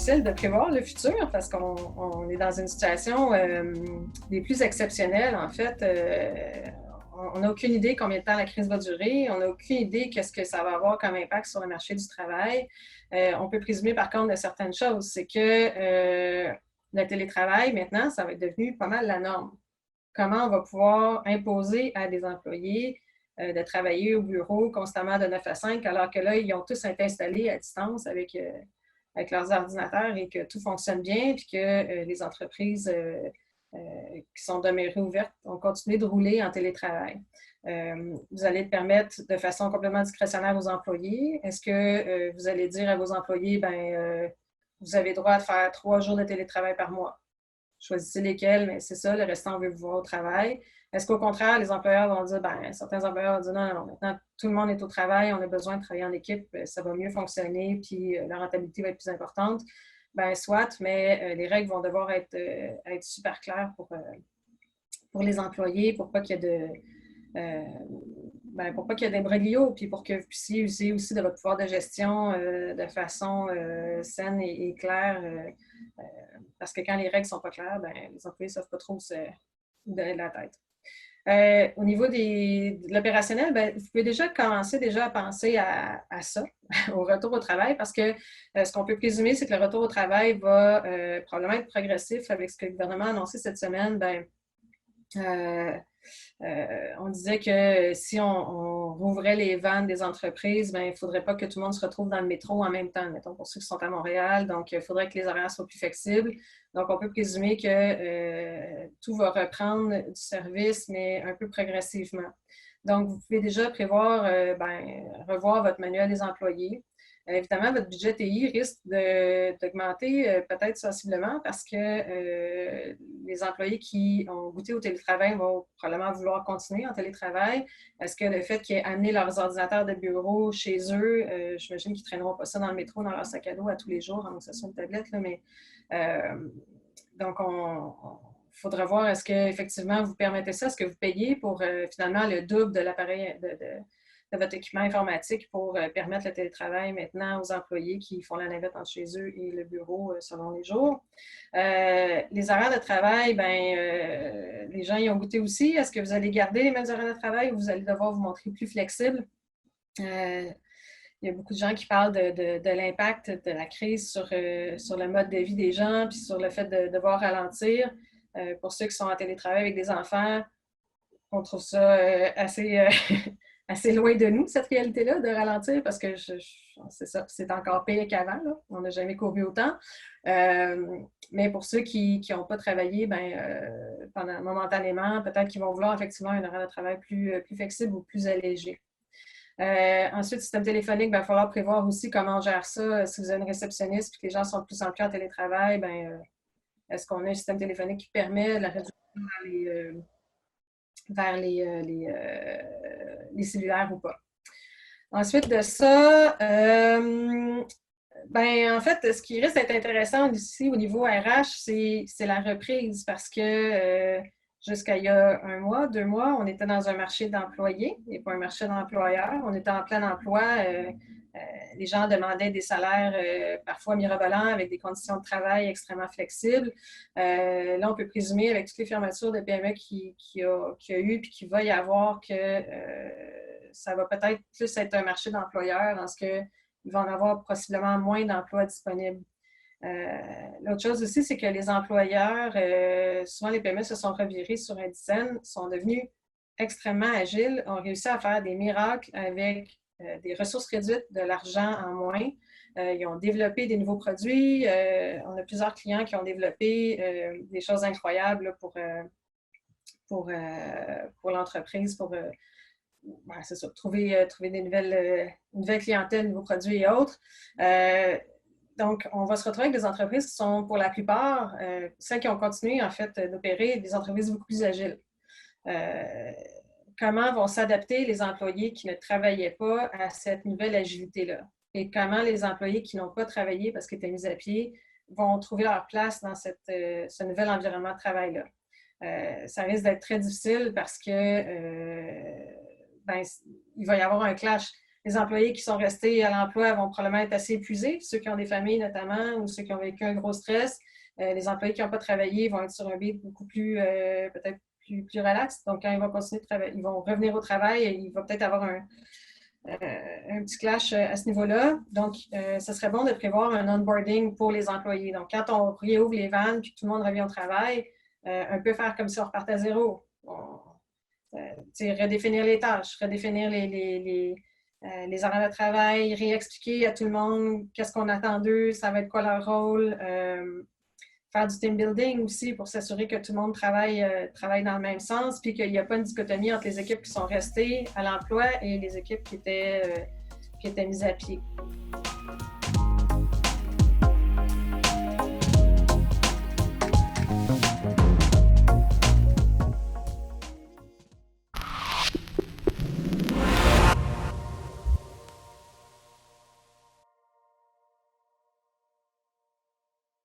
difficile de prévoir le futur parce qu'on est dans une situation des plus exceptionnelles, en fait. On n'a aucune idée combien de temps la crise va durer. On n'a aucune idée qu'est-ce que ça va avoir comme impact sur le marché du travail. On peut présumer, par contre, de certaines choses. C'est que le télétravail, maintenant, ça va être devenu pas mal la norme. Comment on va pouvoir imposer à des employés de travailler au bureau constamment de 9 à 5, alors que là, ils ont tous été installés à distance avec leurs ordinateurs et que tout fonctionne bien, puis que les entreprises qui sont demeurées ouvertes ont continué de rouler en télétravail. Vous allez permettre de façon complètement discrétionnaire aux employés. Est-ce que vous allez dire à vos employés, vous avez droit de faire 3 jours de télétravail par mois? Choisissez lesquels, mais c'est ça, le restant, on veut vous voir au travail. Est-ce qu'au contraire, les employeurs vont dire, certains employeurs vont dire, non, maintenant, tout le monde est au travail, on a besoin de travailler en équipe, ça va mieux fonctionner, puis la rentabilité va être plus importante. Soit, mais les règles vont devoir être super claires pour les employés, pour pas qu'il y ait pour pas qu'il y ait d'imbroglio, puis pour que vous puissiez user aussi de votre pouvoir de gestion de façon saine et claire. Parce que quand les règles ne sont pas claires, les employés ne savent pas trop se donner de la tête. Au niveau de l'opérationnel, vous pouvez déjà commencer à penser à ça, au retour au travail, parce que ce qu'on peut présumer, c'est que le retour au travail va probablement être progressif avec ce que le gouvernement a annoncé cette semaine. On disait que si on rouvrait les vannes des entreprises, il ne faudrait pas que tout le monde se retrouve dans le métro en même temps, mettons, pour ceux qui sont à Montréal. Donc, il faudrait que les horaires soient plus flexibles. Donc, on peut présumer que tout va reprendre du service, mais un peu progressivement. Donc, vous pouvez déjà prévoir, revoir votre manuel des employés. Évidemment, votre budget TI risque d'augmenter peut-être sensiblement parce que les employés qui ont goûté au télétravail vont probablement vouloir continuer en télétravail. Est-ce que le fait qu'ils aient amené leurs ordinateurs de bureau chez eux, j'imagine qu'ils ne traîneront pas ça dans le métro, dans leur sac à dos à tous les jours, en possession de tablette, là, mais donc il faudra voir, est-ce qu'effectivement vous permettez ça? Est-ce que vous payez pour finalement le double de l'appareil de votre équipement informatique pour permettre le télétravail maintenant aux employés qui font la navette entre chez eux et le bureau selon les jours. Les horaires de travail, les gens y ont goûté aussi. Est-ce que vous allez garder les mêmes horaires de travail ou vous allez devoir vous montrer plus flexible? Il y a beaucoup de gens qui parlent de l'impact de la crise sur le mode de vie des gens puis sur le fait de devoir ralentir. Pour ceux qui sont en télétravail avec des enfants, on trouve ça assez loin de nous, cette réalité-là, de ralentir, parce que c'est ça, c'est encore pire qu'avant. Là. On n'a jamais couru autant. Mais pour ceux qui n'ont pas travaillé momentanément, peut-être qu'ils vont vouloir effectivement un horaire de travail plus flexible ou plus allégé. Ensuite, système téléphonique, il va falloir prévoir aussi comment on gère ça. Si vous avez une réceptionniste et que les gens sont de plus en plus en télétravail, est-ce qu'on a un système téléphonique qui permet la réduction vers les cellulaires ou pas. Ensuite de ça, en fait, ce qui risque d'être intéressant ici au niveau RH, c'est la reprise parce que jusqu'à il y a 1 mois, 2 mois, on était dans un marché d'employés et pas un marché d'employeurs. On était en plein emploi. Les gens demandaient des salaires parfois mirobolants avec des conditions de travail extrêmement flexibles. Là, on peut présumer avec toutes les fermetures de PME qu'il y a eu puis qu'il va y avoir que ça va peut-être plus être un marché d'employeurs dans ce qu'il va en avoir possiblement moins d'emplois disponibles. L'autre chose aussi, c'est que les employeurs, souvent les PME se sont revirés sur Indizen, sont devenus extrêmement agiles, ont réussi à faire des miracles avec des ressources réduites, de l'argent en moins. Ils ont développé des nouveaux produits. On a plusieurs clients qui ont développé des choses incroyables là, pour l'entreprise, c'est ça, trouver des nouvelles clientèles, nouveaux produits et autres. Donc, on va se retrouver avec des entreprises qui sont, pour la plupart, celles qui ont continué, en fait, d'opérer, des entreprises beaucoup plus agiles. Comment vont s'adapter les employés qui ne travaillaient pas à cette nouvelle agilité-là? Et comment les employés qui n'ont pas travaillé parce qu'ils étaient mis à pied vont trouver leur place dans ce nouvel environnement de travail-là? Ça risque d'être très difficile parce que il va y avoir un clash. Les employés qui sont restés à l'emploi vont probablement être assez épuisés, ceux qui ont des familles notamment ou ceux qui ont vécu un gros stress. Les employés qui n'ont pas travaillé vont être sur un beat beaucoup plus, peut-être plus relax. Donc, quand ils vont continuer de travailler, ils vont revenir au travail et il va peut-être avoir un petit clash à ce niveau-là. Donc, ce serait bon de prévoir un onboarding pour les employés. Donc, quand on réouvre les vannes et que tout le monde revient au travail, un peu faire comme si on repartait à zéro. Redéfinir les tâches, redéfinir les horaires de travail, réexpliquer à tout le monde qu'est-ce qu'on attend d'eux, ça va être quoi leur rôle. Faire du team building aussi pour s'assurer que tout le monde travaille dans le même sens, puis qu'il n'y a pas une dichotomie entre les équipes qui sont restées à l'emploi et les équipes qui étaient mises à pied.